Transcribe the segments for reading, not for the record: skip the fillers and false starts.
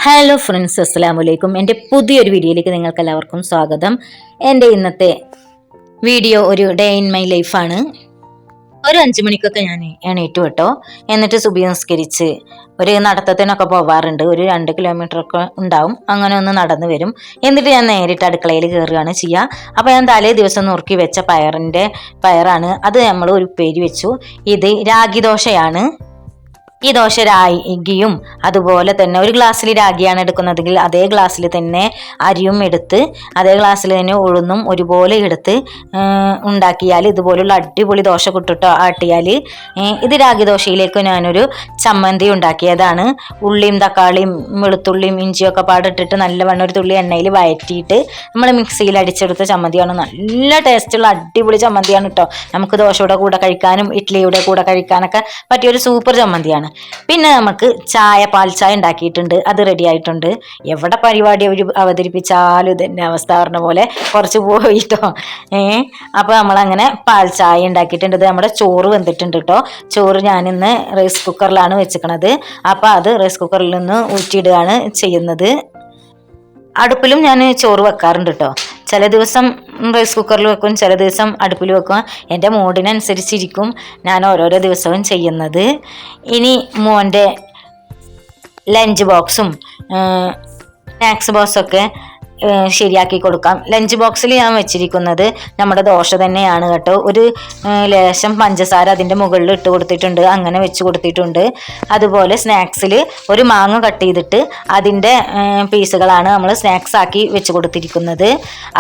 Hello friends, അസ്സലാമു അലൈക്കും. എൻ്റെ പുതിയൊരു വീഡിയോയിലേക്ക് നിങ്ങൾക്ക് എല്ലാവർക്കും സ്വാഗതം. എൻ്റെ ഇന്നത്തെ വീഡിയോ ഒരു ഡേ ഇൻ മൈ ലൈഫാണ്. ഒരു 5 മണിക്കൊക്കെ ഞാൻ എണീറ്റു കേട്ടോ. എന്നിട്ട് സുബഹി നിസ്കരിച്ച് ഒരു നടത്തത്തിനൊക്കെ പോവാറുണ്ട്. ഒരു 2 കിലോമീറ്ററൊക്കെ ഉണ്ടാവും. അങ്ങനെ ഒന്ന് നടന്നു വരും. എന്നിട്ട് ഞാൻ നേരിട്ട് അടുക്കളയിൽ കയറുകയാണ് ചെയ്യുക. അപ്പോൾ ഞാൻ തലേ ദിവസം നുറുക്കി വെച്ച പയറാണ്. അത് നമ്മൾ ഒരു ഉപ്പേരി വെച്ചു. ഇത് രാഗി ദോശയാണ്. ഈ ദോശ രാഗിയും അതുപോലെ തന്നെ ഒരു ഗ്ലാസ്സിൽ രാഗിയാണ് എടുക്കുന്നതെങ്കിൽ അതേ ഗ്ലാസ്സിൽ തന്നെ അരിയും എടുത്ത് അതേ ഗ്ലാസ്സിൽ തന്നെ ഉഴുന്നും ഒരുപോലെ എടുത്ത് ഉണ്ടാക്കിയാൽ ഇതുപോലുള്ള അടിപൊളി ദോശ കുട്ടിട്ടോ ആട്ടിയാൽ ഇത് രാഗി ദോശയിലേക്ക് ഞാനൊരു ചമ്മന്തി ഉണ്ടാക്കിയതാണ്. ഉള്ളിയും തക്കാളിയും വെളുത്തുള്ളിയും ഇഞ്ചിയൊക്കെ പാടിട്ടിട്ട് നല്ലവണ്ണം ഒരു തുള്ളി എണ്ണയിൽ വഴറ്റിയിട്ട് നമ്മൾ മിക്സിയിൽ അടിച്ചെടുത്ത ചമ്മന്തിയാണ്. നല്ല ടേസ്റ്റുള്ള അടിപൊളി ചമ്മന്തിയാണ് കേട്ടോ. നമുക്ക് ദോശയുടെ കൂടെ കഴിക്കാനും ഇഡ്ഡലിയുടെ കൂടെ കഴിക്കാനൊക്കെ പറ്റിയൊരു സൂപ്പർ ചമ്മന്തിയാണ്. പിന്നെ നമുക്ക് പാൽ ചായ ഉണ്ടാക്കിയിട്ടുണ്ട്. അത് റെഡി ആയിട്ടുണ്ട്. എവിടെ പരിപാടി അവർ അവതരിപ്പിച്ചാലും ഇതന്നെ അവസ്ഥ പറഞ്ഞ പോലെ കുറച്ച് പോയിട്ടോ. അപ്പോൾ നമ്മളങ്ങനെ പാൽ ചായ ഉണ്ടാക്കിയിട്ടുണ്ട്. ഇത് നമ്മുടെ ചോറ് വെന്തിട്ടുണ്ട് കേട്ടോ. ചോറ് ഞാനിന്ന് റൈസ് കുക്കറിലാണ് വെച്ചിരിക്കണത്. അപ്പോൾ അത് റൈസ് കുക്കറിൽ നിന്ന് ഊറ്റിയിടുകയാണ് ചെയ്യുന്നത്. അടുപ്പിലും ഞാൻ ചോറ് വെക്കാറുണ്ട് കേട്ടോ. ചില ദിവസം റൈസ് കുക്കറിൽ വെക്കും, ചില ദിവസം അടുപ്പിൽ വെക്കും. എൻ്റെ മൂഡിനനുസരിച്ചിരിക്കും ഞാൻ ഓരോരോ ദിവസവും ചെയ്യുന്നത്. ഇനി മോൻ്റെ ലഞ്ച് ബോക്സും സ്നാക്സ് ബോക്സൊക്കെ ശരിയാക്കി കൊടുക്കാം. ലഞ്ച് ബോക്സിൽ ഞാൻ വെച്ചിരിക്കുന്നത് നമ്മുടെ ദോശ തന്നെയാണ് കേട്ടോ. ഒരു ലേശം പഞ്ചസാര അതിൻ്റെ മുകളിൽ ഇട്ട് കൊടുത്തിട്ടുണ്ട്, അങ്ങനെ വെച്ച് കൊടുത്തിട്ടുണ്ട്. അതുപോലെ സ്നാക്സിൽ ഒരു മാങ്ങ കട്ട് ചെയ്തിട്ട് അതിൻ്റെ പീസുകളാണ് നമ്മൾ സ്നാക്സ് ആക്കി വെച്ച് കൊടുത്തിരിക്കുന്നത്.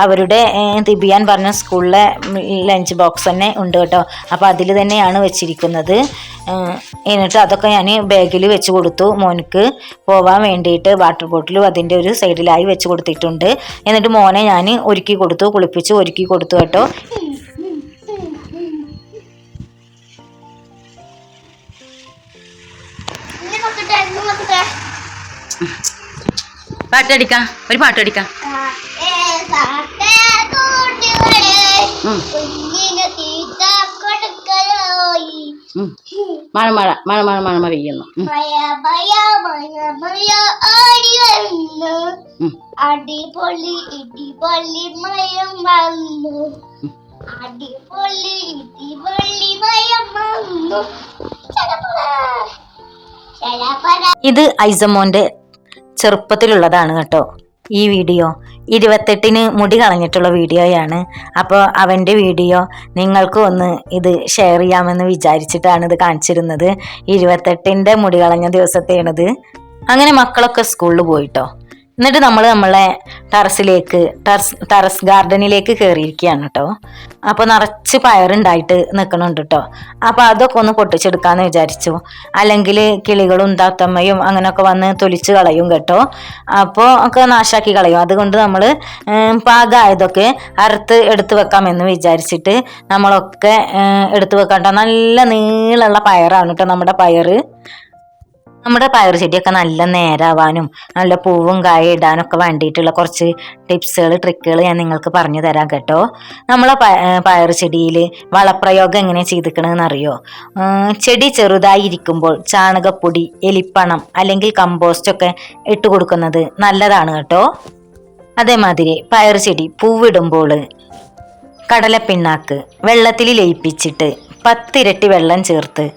അവരുടെ തിബിയാൻ പറഞ്ഞ സ്കൂളിലെ ലഞ്ച് ബോക്സ് തന്നെ ഉണ്ട് കേട്ടോ. അപ്പോൾ അതിൽ തന്നെയാണ് വെച്ചിരിക്കുന്നത്. എന്നിട്ട് അതൊക്കെ ഞാൻ ബാഗിൽ വെച്ച് കൊടുത്തു. മോനിക്ക് പോവാൻ വേണ്ടിയിട്ട് വാട്ടർ ബോട്ടിലും അതിൻ്റെ ഒരു സൈഡിലായി വെച്ച് കൊടുത്തിട്ടുണ്ട്. എന്നിട്ട് മോനെ ഞാൻ ഒരുക്കി കൊടുത്തു, കുളിപ്പിച്ച് ഒരുക്കി കൊടുത്തു കേട്ടോ. പാട്ടടിക്കാം, ഒരു പാട്ടടിക്കാം. മഴ മഴ മഴ മഴ മഴ മഴ പെയ്യുന്നു. അടിപൊളി ഇടിപൊളി മയം വന്നു, അടിപൊളി ഇടിപൊളി മയം വന്നു. ഇത് ഐസമോന്റെ ചെറുപ്പത്തിലുള്ളതാണ് കേട്ടോ. ഈ വീഡിയോ 28-ന് മുടി കളഞ്ഞിട്ടുള്ള വീഡിയോയാണ്. അപ്പോൾ അവൻ്റെ വീഡിയോ നിങ്ങൾക്ക് ഒന്ന് ഇത് ഷെയർ ചെയ്യാമെന്ന് വിചാരിച്ചിട്ടാണ് ഇത് കാണിച്ചിരുന്നത്. 28-ൻ്റെ മുടി കളഞ്ഞ ദിവസത്തെയാണിത്. അങ്ങനെ മക്കളൊക്കെ സ്കൂളിൽ പോയിട്ടോ. എന്നിട്ട് നമ്മൾ നമ്മളെ ടെറസ് ഗാർഡനിലേക്ക് കയറിയിരിക്കുകയാണ് കേട്ടോ. അപ്പോൾ നിറച്ച് പയറുണ്ടായിട്ട് നിൽക്കണുണ്ട് കേട്ടോ. അപ്പോൾ അതൊക്കെ ഒന്ന് പൊട്ടിച്ചെടുക്കാമെന്ന് വിചാരിച്ചു. അല്ലെങ്കിൽ കിളികളും താത്തമ്മയും അങ്ങനെയൊക്കെ വന്ന് തൊലിച്ച് കളയും കേട്ടോ. അപ്പോൾ ഒക്കെ നാശാക്കി കളയും. അതുകൊണ്ട് നമ്മൾ പാകമായതൊക്കെ അറുത്ത് എടുത്ത് വെക്കാമെന്ന് വിചാരിച്ചിട്ട് നമ്മളൊക്കെ എടുത്ത് വെക്കട്ടോ. നല്ല നീളമുള്ള പയറാണ് കേട്ടോ നമ്മുടെ പയറ്. നമ്മുടെ പയർ ചെടിയൊക്കെ നല്ല നേരാവാനും നല്ല പൂവും കായ ഇടാനൊക്കെ വേണ്ടിയിട്ടുള്ള കുറച്ച് ടിപ്സുകൾ ട്രിക്കുകൾ ഞാൻ നിങ്ങൾക്ക് പറഞ്ഞു തരാം കേട്ടോ. നമ്മളെ പയർ ചെടിയിൽ വളപ്രയോഗം എങ്ങനെ ചെയ്തിക്കണമെന്ന് അറിയോ? ചെടി ചെറുതായിരിക്കുമ്പോൾ ചാണകപ്പൊടി, എലിപ്പണം അല്ലെങ്കിൽ കമ്പോസ്റ്റൊക്കെ ഇട്ട് കൊടുക്കുന്നത് നല്ലതാണ് കേട്ടോ. അതേമാതിരി പയർ ചെടി പൂവിടുമ്പോൾ കടലപ്പിണ്ണാക്ക് വെള്ളത്തിൽ ലയിപ്പിച്ചിട്ട് 10 ഇരട്ടി വെള്ളം ചേർത്ത്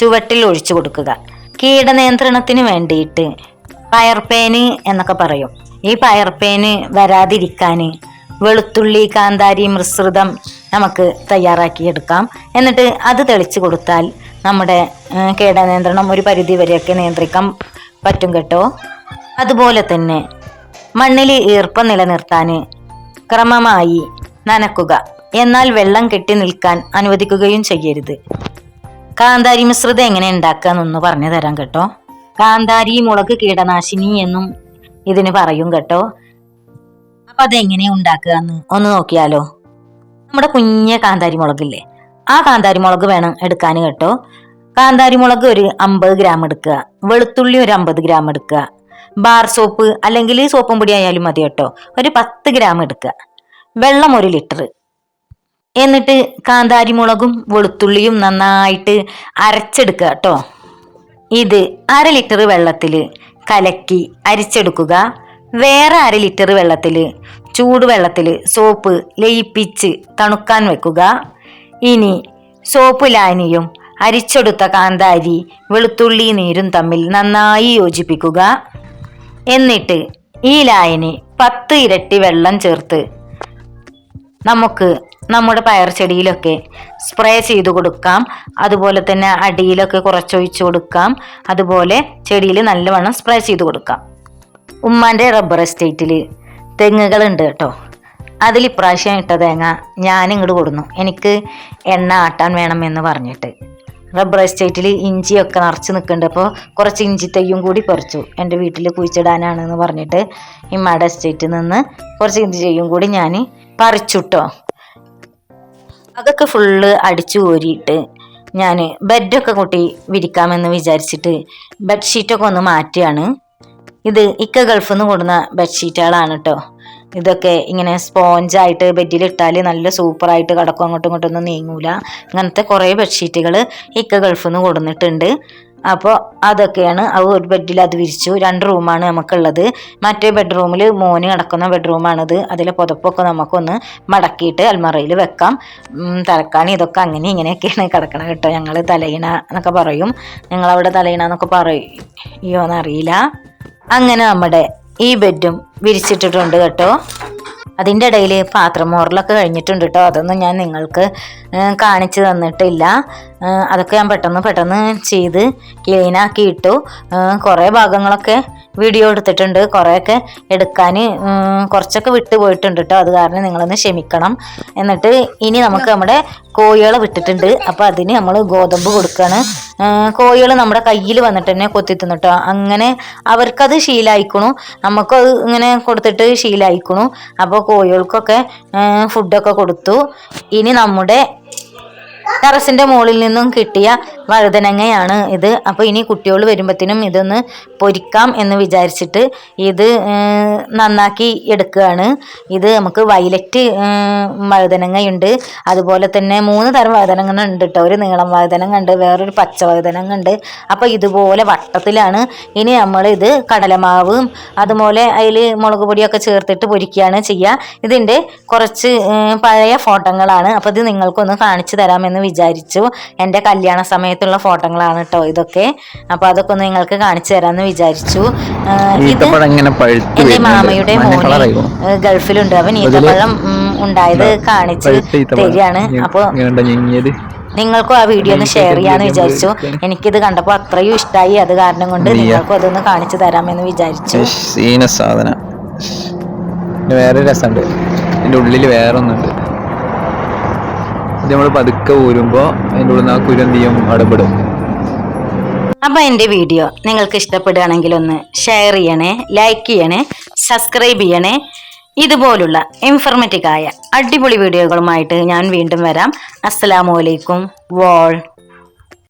ചുവട്ടിൽ ഒഴിച്ചു കൊടുക്കുക. കീടനിയന്ത്രണത്തിന് വേണ്ടിയിട്ട് പയർപ്പേന് എന്നൊക്കെ പറയും. ഈ പയർപ്പേന് വരാതിരിക്കാൻ വെളുത്തുള്ളി കാന്താരി മിശ്രിതം നമുക്ക് തയ്യാറാക്കിയെടുക്കാം. എന്നിട്ട് അത് തെളിച്ച് കൊടുത്താൽ നമ്മുടെ കീടനിയന്ത്രണം ഒരു പരിധി വരെയൊക്കെ നിയന്ത്രിക്കാൻ പറ്റും കേട്ടോ. അതുപോലെ തന്നെ മണ്ണിൽ ഈർപ്പം നിലനിർത്താൻ ക്രമമായി നനക്കുക, എന്നാൽ വെള്ളം കെട്ടി നിൽക്കാൻ അനുവദിക്കുകയും ചെയ്യരുത്. കാന്താരി മിശ്രിതം എങ്ങനെ ഉണ്ടാക്കാന്നൊന്ന് പറഞ്ഞു തരാം കേട്ടോ. കാന്താരി മുളക് കീടനാശിനി എന്നും ഇതിന് പറയും കേട്ടോ. അപ്പൊ അതെങ്ങനെ ഉണ്ടാക്കുക എന്ന് ഒന്ന് നോക്കിയാലോ. നമ്മുടെ കുഞ്ഞ കാന്താരി മുളകില്ലേ, ആ കാന്താരി മുളക് വേണം എടുക്കാൻ കേട്ടോ. കാന്താരി മുളക് ഒരു 50 ഗ്രാം എടുക്കുക. വെളുത്തുള്ളി ഒരു 50 ഗ്രാം എടുക്കുക. ബാർ സോപ്പ് അല്ലെങ്കിൽ സോപ്പും പൊടി ആയാലും മതി കേട്ടോ. ഒരു 10 ഗ്രാം എടുക്കുക. വെള്ളം 1 ലിറ്റർ. എന്നിട്ട് കാന്താരി മുളകും വെളുത്തുള്ളിയും നന്നായിട്ട് അരച്ചെടുക്കുക കേട്ടോ. ഇത് 1/2 ലിറ്റർ വെള്ളത്തിൽ കലക്കി അരിച്ചെടുക്കുക. വേറെ 1/2 ലിറ്റർ വെള്ളത്തിൽ ചൂടുവെള്ളത്തിൽ സോപ്പ് ലയിപ്പിച്ച് തണുക്കാൻ വെക്കുക. ഇനി സോപ്പ് ലായനിയും അരിച്ചെടുത്ത കാന്താരി വെളുത്തുള്ളി നീരും തമ്മിൽ നന്നായി യോജിപ്പിക്കുക. എന്നിട്ട് ഈ ലായനി 10 ഇരട്ടി വെള്ളം ചേർത്ത് നമുക്ക് നമ്മുടെ പയർ ചെടിയിലൊക്കെ സ്പ്രേ ചെയ്ത് കൊടുക്കാം. അതുപോലെ തന്നെ അടിയിലൊക്കെ കുറച്ചൊഴിച്ചു കൊടുക്കാം. അതുപോലെ ചെടിയിൽ നല്ലവണ്ണം സ്പ്രേ ചെയ്ത് കൊടുക്കാം. ഉമ്മാൻ്റെ റബ്ബർ എസ്റ്റേറ്റിൽ തെങ്ങുകളുണ്ട് കേട്ടോ. അതിൽ ഇപ്രാവശ്യം ഇട്ട തേങ്ങ ഞാൻ ഇങ്ങോട്ട് കൊടുന്നു, എനിക്ക് എണ്ണ ആട്ടാൻ വേണമെന്ന് പറഞ്ഞിട്ട്. റബ്ബർ എസ്റ്റേറ്റിൽ ഇഞ്ചിയൊക്കെ നിറച്ച് നിൽക്കുന്നുണ്ട്. അപ്പോൾ കുറച്ച് ഇഞ്ചി തയ്യും കൂടി പറിച്ചു. എൻ്റെ വീട്ടിൽ കുഴിച്ചിടാനാണെന്ന് പറഞ്ഞിട്ട് ഇമ്മയുടെ എസ്റ്റേറ്റിൽ നിന്ന് കുറച്ച് ഇഞ്ചി തയ്യും കൂടി ഞാൻ പറിച്ചുട്ടോ. അതൊക്കെ ഫുള്ള് അടിച്ചു കോരിയിട്ട് ഞാൻ ബെഡൊക്കെ കൂട്ടി വിരിക്കാമെന്ന് വിചാരിച്ചിട്ട് ബെഡ്ഷീറ്റൊക്കെ ഒന്ന് മാറ്റുകയാണ്. ഇത് ഇക്ക ഗൾഫിൽ നിന്ന് കൊടുന്ന ബെഡ്ഷീറ്റുകളാണ് കേട്ടോ. ഇതൊക്കെ ഇങ്ങനെ സ്പോഞ്ചായിട്ട് ബെഡിലിട്ടാൽ നല്ല സൂപ്പറായിട്ട് കിടക്കും, അങ്ങോട്ടും ഇങ്ങോട്ടൊന്നും നീങ്ങൂല. അങ്ങനത്തെ കുറേ ബെഡ്ഷീറ്റുകൾ ഇക്ക ഗൾഫിൽ നിന്ന് കൊടുത്തിട്ടുണ്ട്. അപ്പോൾ അതൊക്കെയാണ്. ഒരു ബെഡിൽ അത് വിരിച്ചു. 2 റൂമാണ് നമുക്കുള്ളത്. മറ്റേ ബെഡ്റൂമിൽ മോന് കിടക്കുന്ന ബെഡ്റൂമാണിത്. അതിലെ പുതപ്പൊക്കെ നമുക്കൊന്ന് മടക്കിയിട്ട് അൽമറയിൽ വെക്കാം. തലക്കാണി ഇതൊക്കെ അങ്ങനെ ഇങ്ങനെയൊക്കെയാണ് കിടക്കണം കേട്ടോ. ഞങ്ങൾ തലയിണ എന്നൊക്കെ പറയും. ഞങ്ങളവിടെ തലയിണ എന്നൊക്കെ പറയോ എന്നറിയില്ല. അങ്ങനെ നമ്മുടെ ഈ ബെഡും വിരിച്ചിട്ടിട്ടുണ്ട് കേട്ടോ. അതിൻ്റെ ഇടയിൽ പാത്രം മോറലൊക്കെ കഴിഞ്ഞിട്ടുണ്ട് കേട്ടോ. അതൊന്നും ഞാൻ നിങ്ങൾക്ക് കാണിച്ചു തന്നിട്ടില്ല. അതൊക്കെ ഞാൻ പെട്ടെന്ന് ചെയ്ത് ക്ലീനാക്കി ഇട്ടു. കുറേ ഭാഗങ്ങളൊക്കെ വീഡിയോ എടുത്തിട്ടുണ്ട്. കുറേയൊക്കെ എടുക്കാൻ കുറച്ചൊക്കെ വിട്ടു പോയിട്ടുണ്ട് കേട്ടോ. അത് കാരണം നിങ്ങളൊന്ന് ക്ഷമിക്കണം. എന്നിട്ട് ഇനി നമുക്ക് നമ്മുടെ കോഴികളെ വിട്ടിട്ടുണ്ട്. അപ്പോൾ അതിന് നമ്മൾ ഗോതമ്പ് കൊടുക്കുകയാണ്. കോഴികൾ നമ്മുടെ കയ്യിൽ വന്നിട്ട് തന്നെ കൊത്തിത്തുന്നു കേട്ടോ. അങ്ങനെ അവർക്കത് ശീലമായിക്കണു, നമുക്കത് ഇങ്ങനെ കൊടുത്തിട്ട് ശീലമായിക്കണു. അപ്പോൾ കോഴികൾക്കൊക്കെ ഫുഡൊക്കെ കൊടുത്തു. ഇനി നമ്മുടെ ടെറസിൻ്റെ മുകളിൽ നിന്നും കിട്ടിയ വഴുതനങ്ങയാണ് ഇത്. അപ്പോൾ ഇനി കുട്ടികൾ വരുമ്പോഴത്തേനും ഇതൊന്ന് പൊരിക്കാം എന്ന് വിചാരിച്ചിട്ട് ഇത് നന്നാക്കി എടുക്കുകയാണ്. ഇത് നമുക്ക് വയലറ്റ് വഴുതനങ്ങയുണ്ട്, അതുപോലെ തന്നെ 3 തരം വഴുതനങ്ങ ഉണ്ട് കേട്ടോ. ഒരു നീളം വഴുതനങ്ങ ഉണ്ട്, വേറൊരു പച്ച വഴുതനങ്ങ ഉണ്ട്. അപ്പോൾ ഇതുപോലെ വട്ടത്തിലാണ്. ഇനി നമ്മളിത് കടലമാവും അതുപോലെ അതിൽ മുളക് പൊടിയൊക്കെ ചേർത്തിട്ട് പൊരിക്കുകയാണ് ചെയ്യുക. ഇതിൻ്റെ കുറച്ച് പഴയ ഫോട്ടോകളാണ്. അപ്പോൾ ഇത് നിങ്ങൾക്കൊന്ന് കാണിച്ചു തരാമെന്ന് വിചാരിച്ചു. എൻ്റെ കല്യാണ സമയത്തുള്ള ഫോട്ടോകളാണ് കേട്ടോ ഇതൊക്കെ. അപ്പോൾ അതൊക്കെ ഒന്ന് നിങ്ങൾക്ക് കാണിച്ചു തരാമെന്ന് വിചാരിച്ചു. ഇത് എൻ്റെ മാമയുടെ മോന് ഗൾഫിലുണ്ട്. അവൻ ഈത്തപ്പഴം ഉണ്ടായത് കാണിച്ച് തരികയാണ്. അപ്പോൾ നിങ്ങൾക്കും ആ വീഡിയോ ഒന്ന് ഷെയർ ചെയ്യാമെന്ന് വിചാരിച്ചു. എനിക്കിത് കണ്ടപ്പോൾ അത്രയും ഇഷ്ടമായി. അത് കാരണം കൊണ്ട് നിങ്ങൾക്കും അതൊന്ന് കാണിച്ചു തരാമെന്ന് വിചാരിച്ചു. സാധനം വേറെ രസമുണ്ട്. ഇതിൻ്റെ ഉള്ളിൽ വേറെ ഒന്നുണ്ട്. നമ്മൾ പതുക്കെ ഊരുമ്പോൾ അതിൻ്റെ ഉള്ളിൽ നിന്ന് ആ കുരന്തിയും അടപെടും. അപ്പോൾ എൻ്റെ വീഡിയോ നിങ്ങൾക്ക് ഇഷ്ടപ്പെടുകയാണെങ്കിൽ ഒന്ന് ഷെയർ ചെയ്യണേ, ലൈക്ക് ചെയ്യണേ, സബ്സ്ക്രൈബ് ചെയ്യണേ. ഇതുപോലുള്ള ഇൻഫർമേറ്റീവായ അടിപൊളി വീഡിയോകളുമായിട്ട് ഞാൻ വീണ്ടും വരാം. അസ്സലാമു അലൈക്കും.